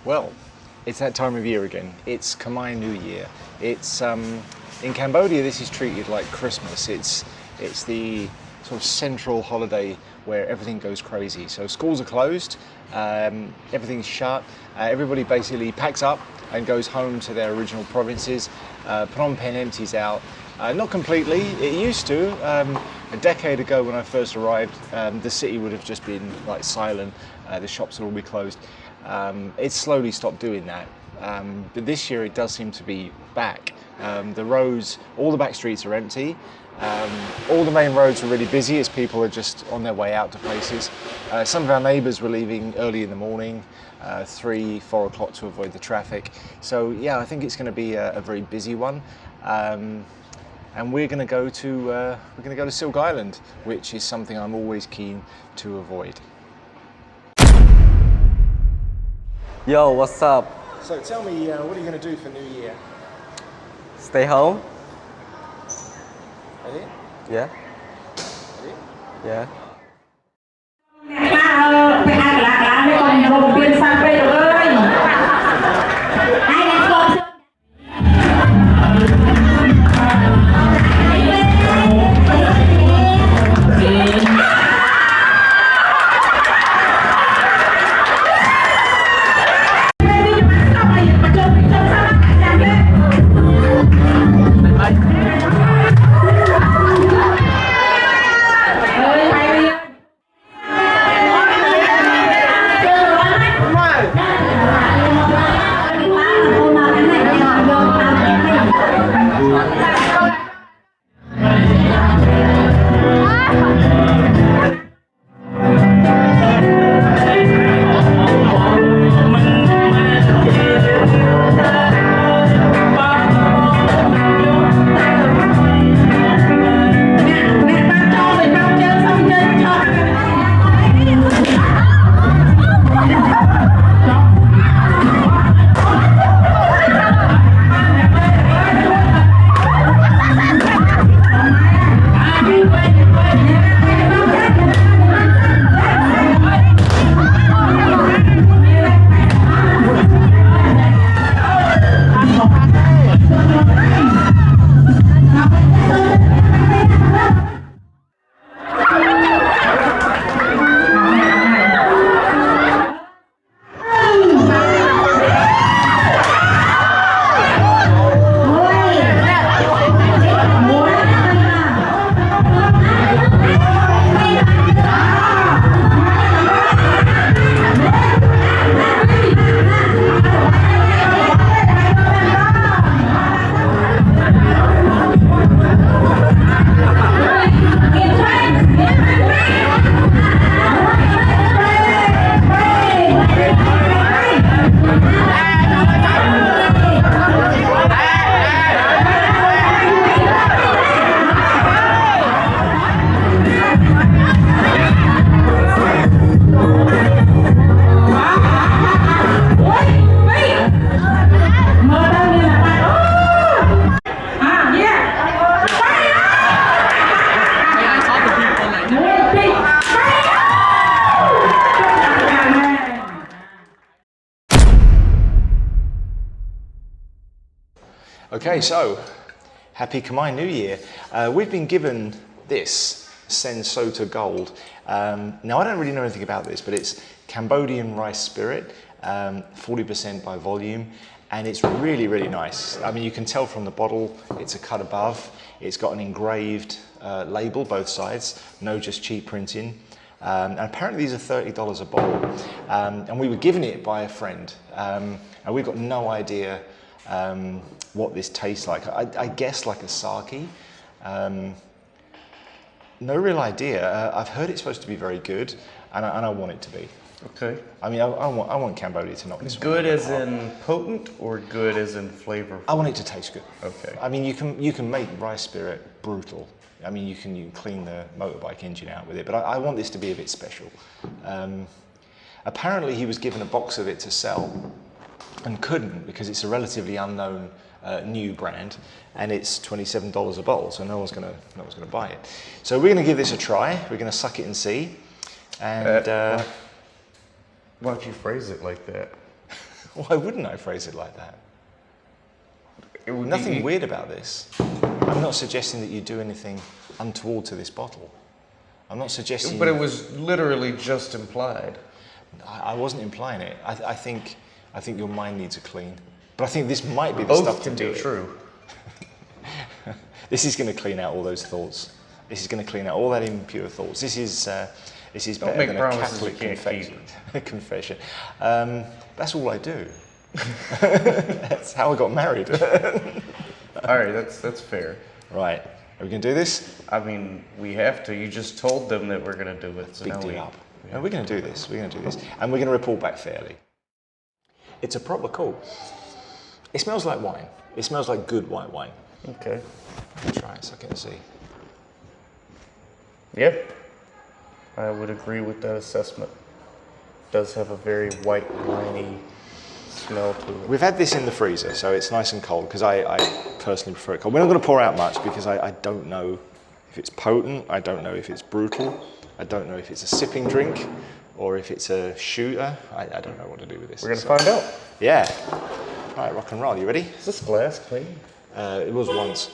Well, it's that time of year again. It's Khmer New Year. It's in Cambodia. This is treated like Christmas. It's the sort of central holiday where everything goes crazy. So schools are closed, everything's shut. Everybody basically packs up and goes home to their original provinces. Phnom Penh empties out. Not completely. It used to. A decade ago when I first arrived, the city would have just been like silent. The shops would all be closed. It's slowly stopped doing that. But this year it does seem to be back. The roads, all the back streets are empty. All the main roads are really busy as people are just on their way out to places. Some of our neighbours were leaving early in the morning, 3, 4 o'clock to avoid the traffic. So yeah, I think it's going to be a very busy one. And we're going to go to Silk Island, which is something I'm always keen to avoid. Yo, what's up? So tell me, what are you going to do for New Year? Stay home? Ready? Yeah. Ready? Yeah. Okay, so happy Khmer New Year. We've been given this Sensota Gold. Now I don't really know anything about this, but it's Cambodian rice spirit, 40% by volume, and it's really, really nice. I mean, you can tell from the bottle, it's a cut above. It's got an engraved label, both sides, no just cheap printing. And apparently these are $30 a bottle. And we were given it by a friend. And we've got no idea what this tastes like. I guess like a sake. No real idea. I've heard it's supposed to be very good, and I want it to be. Okay. I mean, I want Cambodia to knock this one Good out as apart. in potent or good as in flavorful? I want it to taste good. Okay. I mean, you can make rice spirit brutal. I mean, you can clean the motorbike engine out with it, but I want this to be a bit special. Apparently, he was given a box of it to sell and couldn't because it's a relatively unknown new brand, and it's $27 a bottle, so no one's gonna buy it. So we're gonna give this a try. We're gonna suck it and see. And why'd you phrase it like that? Why wouldn't I phrase it like that? Nothing weird about this. I'm not suggesting that you do anything untoward to this bottle. I'm not suggesting... But it was literally just implied. I wasn't implying it. I think your mind needs a clean. But I think this might be the stuff to do it. True. This is going to clean out all those thoughts. This is going to clean out all that impure thoughts. This is better than a Catholic confession. That's all I do. That's how I got married. All right, that's fair. Right. Are we going to do this? I mean, we have to. You just told them that we're going to do it. So Big deal up. No, we're going to do this. We're going to do this. And we're going to report back fairly. It's a proper call. It smells like wine. It smells like good white wine. Okay. Try it, suck it and see. Yep. I would agree with that assessment. It does have a very white, winey smell to it. We've had this in the freezer, so it's nice and cold, because I personally prefer it cold. We're not going to pour out much, because I don't know if it's potent, I don't know if it's brutal, I don't know if it's a sipping drink, or if it's a shooter. I don't know what to do with this. We're going to find out. Yeah. All right, rock and roll. You ready? Is this glass clean? It was once.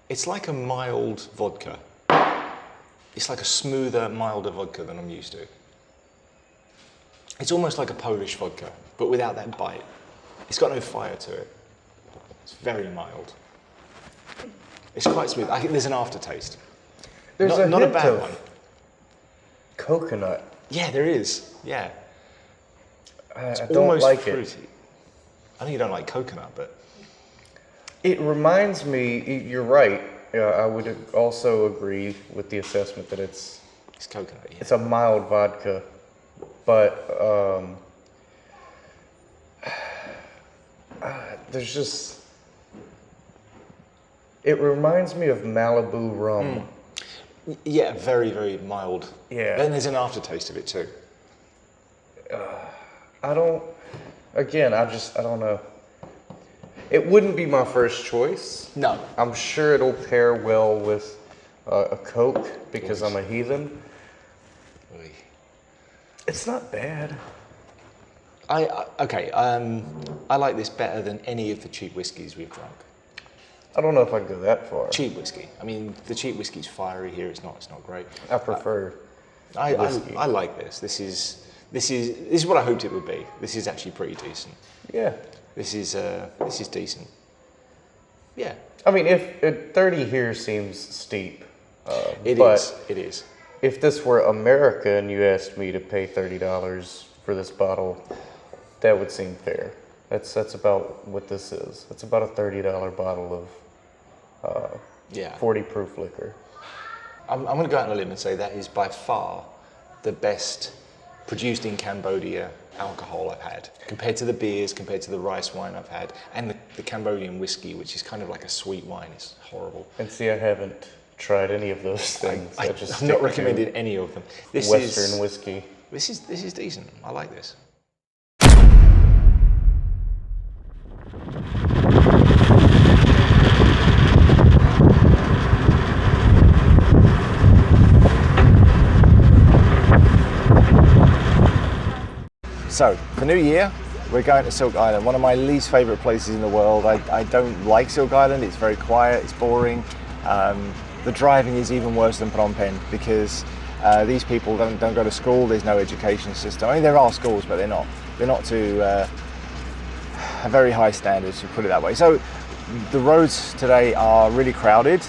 It's like a mild vodka. It's like a smoother, milder vodka than I'm used to. It's almost like a Polish vodka, but without that bite. It's got no fire to it. It's very mild. It's quite smooth. I think there's an aftertaste. There's not a bad one. Coconut. Yeah, there is. Yeah. I It's don't almost like fruity. it. I know you don't like coconut, but It reminds me, you're right. I would also agree with the assessment that it's coconut. Yeah. a mild vodka, but there's just, it reminds me of Malibu rum. Yeah, very, very mild. Yeah. Then there's an aftertaste of it too. I don't know. It wouldn't be my first choice. No. I'm sure it'll pair well with a Coke because I'm a heathen. Oy. It's not bad. I like this better than any of the cheap whiskies we've drunk. I don't know if I'd go that far. Cheap whiskey. I mean, the cheap whiskey's fiery here. It's not great. I prefer whiskey. I like this. This is what I hoped it would be. This is actually pretty decent. Yeah. This is decent. Yeah. I mean, if 30 here seems steep. It but is. If this were America and you asked me to pay $30 for this bottle, that would seem fair. That's about what this is. It's about a $30 bottle of 40 proof liquor. I'm going to go out on a limb and say that is by far the best produced in Cambodia alcohol I've had, compared to the beers, compared to the rice wine I've had, and the Cambodian whiskey, which is kind of like a sweet wine. It's horrible. And see, I haven't tried any of those things. I'm not recommending any of them. This Western whiskey. This is decent. I like this. So, for New Year, we're going to Silk Island, one of my least favourite places in the world. I don't like Silk Island. It's very quiet, it's boring. The driving is even worse than Phnom Penh because these people don't go to school, there's no education system. I mean, there are schools, but they're not to a very high standards, to put it that way. So, the roads today are really crowded.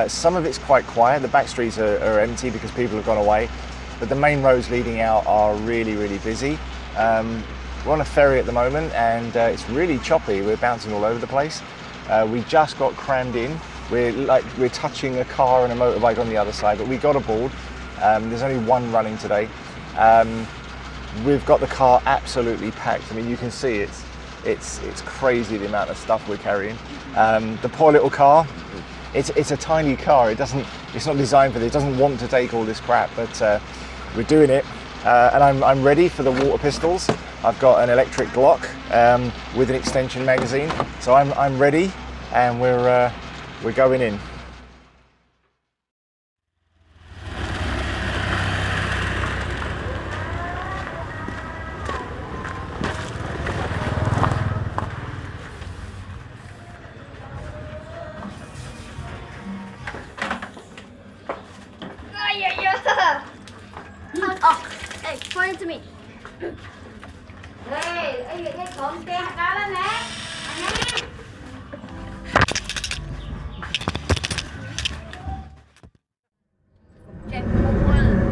Some of it's quite quiet. The back streets are empty because people have gone away. But the main roads leading out are really, really busy. We're on a ferry at the moment and it's really choppy. We're bouncing all over the place. We just got crammed in. We're touching a car and a motorbike on the other side, but we got aboard. There's only one running today. We've got the car absolutely packed. I mean, you can see it's crazy the amount of stuff we're carrying. The poor little car, it's a tiny car. It's not designed for this. It doesn't want to take all this crap, but we're doing it. And I'm ready for the water pistols. I've got an electric Glock with an extension magazine, so I'm ready, and we're going in. Hey, point to me. Hey, cái con kia cao lên nè. Check one.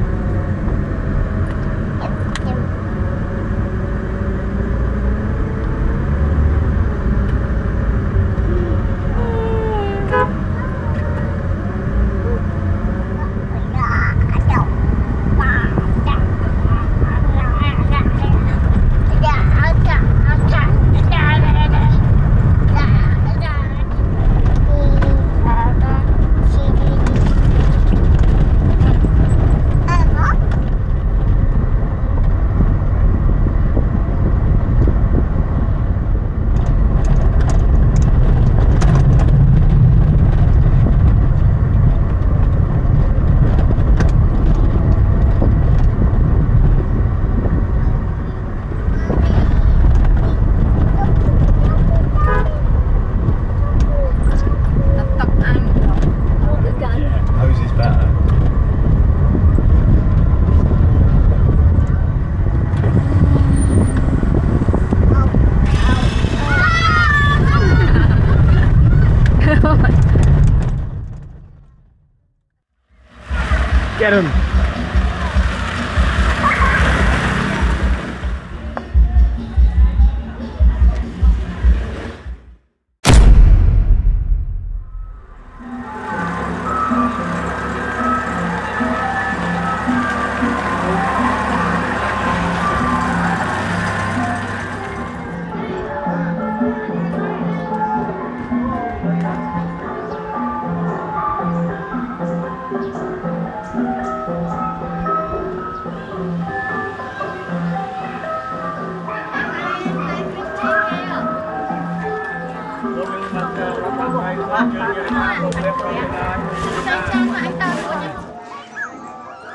Get him!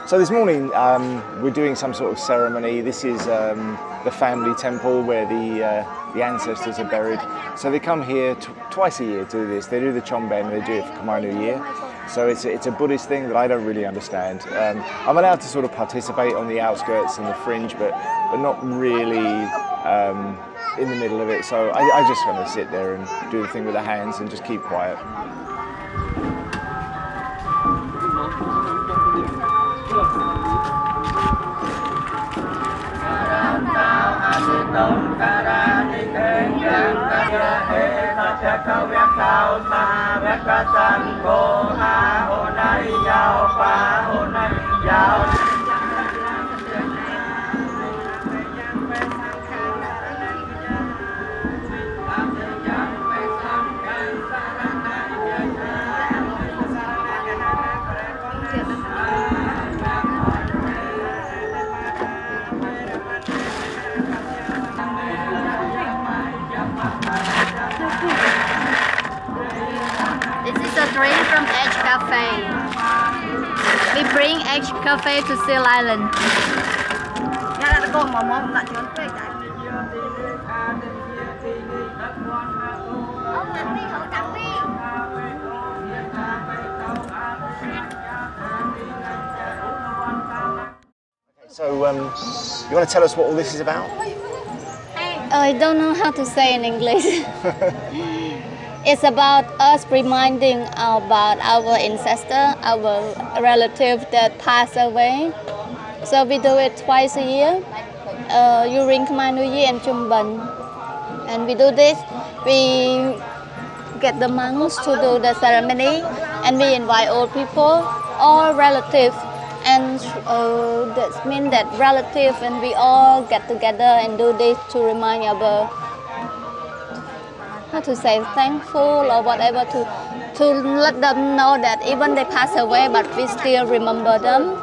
So this morning we're doing some sort of ceremony. This is the family temple where the ancestors are buried. So they come here twice a year to do this. They do the Chomben, they do it for Khmer New Year. So it's a Buddhist thing that I don't really understand. I'm allowed to sort of participate on the outskirts and the fringe, but not really in the middle of it. So I just want to sit there and do the thing with the hands and just keep quiet. Drink from Edge Cafe. We bring Edge Cafe to Seal Island. So you want to tell us what all this is about? I don't know how to say in English. It's about us reminding about our ancestor, our relative that passed away. So we do it twice a year during Khmer New Year and Chumban. And we do this, we get the monks to do the ceremony and we invite old people, all relatives. And that means that relatives and we all get together and do this to remind our how to say thankful or whatever to let them know that even they pass away but we still remember them.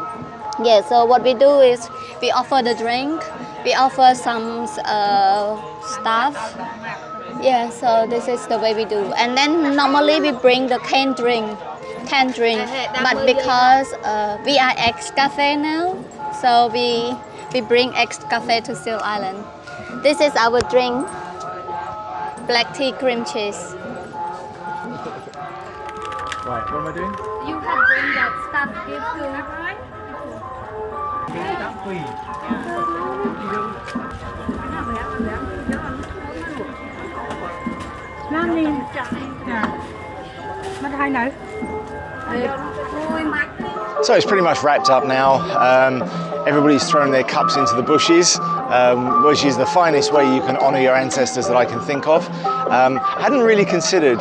Yeah, so what we do is we offer the drink, we offer some stuff. Yeah, so this is the way we do. And then normally we bring the canned drink. But because we are ex-cafe now, so we bring ex-cafe to Seal Island. This is our drink. Black tea cream cheese. Right, what am I doing? You have bring that stuff gift to So it's pretty much wrapped up now. Everybody's thrown their cups into the bushes, which is the finest way you can honour your ancestors that I can think of. Hadn't really considered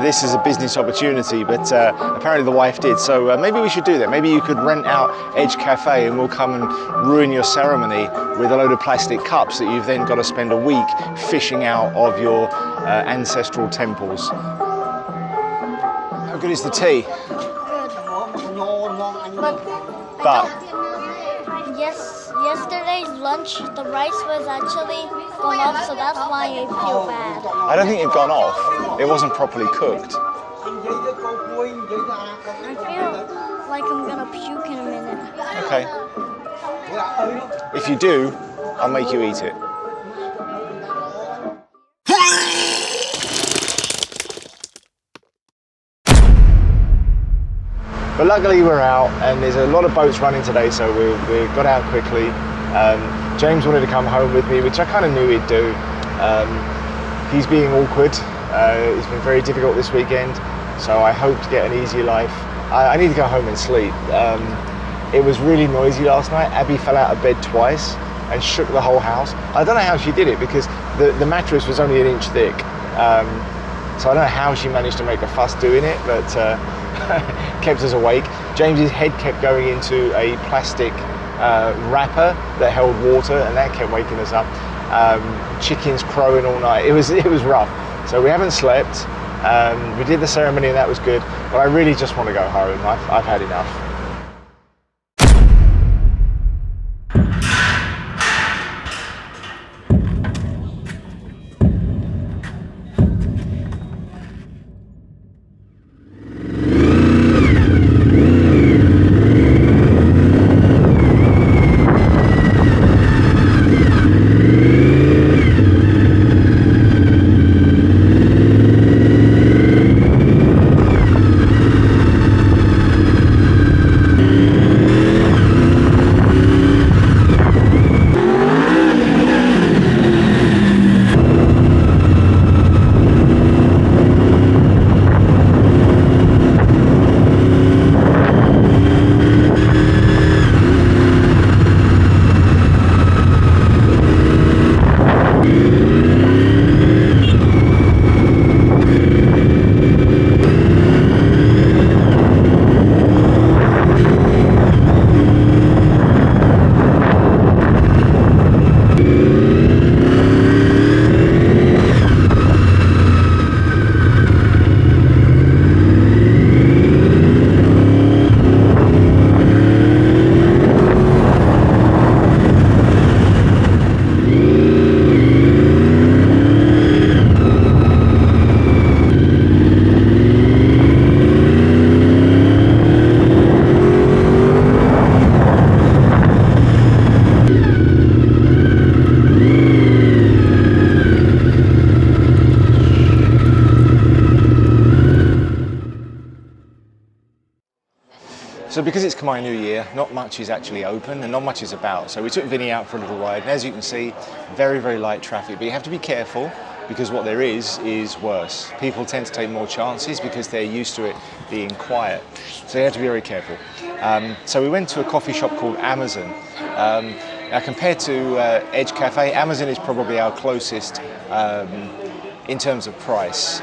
this as a business opportunity, but apparently the wife did. So maybe we should do that. Maybe you could rent out Edge Cafe and we'll come and ruin your ceremony with a load of plastic cups that you've then got to spend a week fishing out of your ancestral temples. How good is the tea? But yesterday's lunch, the rice was actually gone off, so that's why I feel bad. I don't think it gone off. It wasn't properly cooked. I feel like I'm gonna puke in a minute. Okay. If you do, I'll make you eat it. But luckily we're out, and there's a lot of boats running today, so we got out quickly. James wanted to come home with me, which I kind of knew he'd do. He's being awkward. It's been very difficult this weekend, so I hope to get an easier life. I need to go home and sleep. It was really noisy last night. Abby fell out of bed twice and shook the whole house. I don't know how she did it, because the mattress was only 1 inch thick. So I don't know how she managed to make a fuss doing it, but kept us awake. James's head kept going into a plastic wrapper that held water, and that kept waking us up. Chickens crowing all night. It was rough. So we haven't slept. We did the ceremony and that was good, but I really just want to go home. I've had enough. So because it's Khmer New Year, not much is actually open and not much is about. So we took Vinny out for a little ride, and as you can see, very, very light traffic. But you have to be careful, because what there is worse. People tend to take more chances because they're used to it being quiet. So you have to be very careful. So we went to a coffee shop called Amazon. Now compared to Edge Cafe, Amazon is probably our closest in terms of price.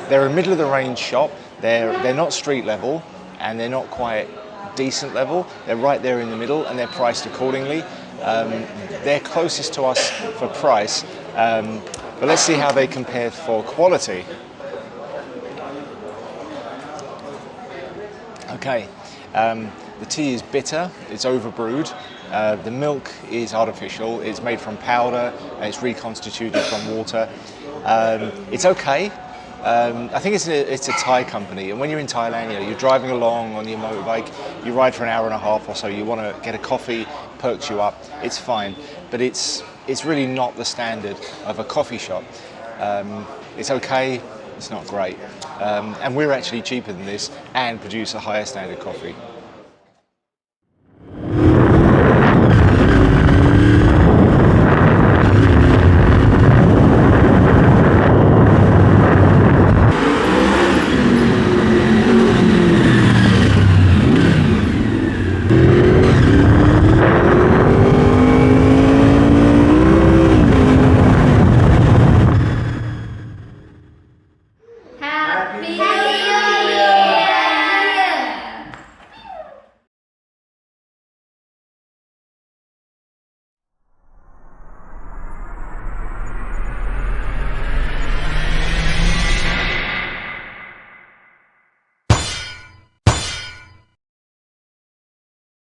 They're a middle of the range shop. They're not street level, and they're not quite decent level. They're right there in the middle, and they're priced accordingly. They're closest to us for price, but let's see how they compare for quality. Okay, the tea is bitter, it's overbrewed. The milk is artificial, it's made from powder, and it's reconstituted from water. It's okay. I think it's a Thai company, and when you're in Thailand, you're driving along on your motorbike, you ride for an hour and a half or so, you want to get a coffee, perks you up, it's fine, but it's really not the standard of a coffee shop. It's okay, it's not great, and we're actually cheaper than this and produce a higher standard coffee.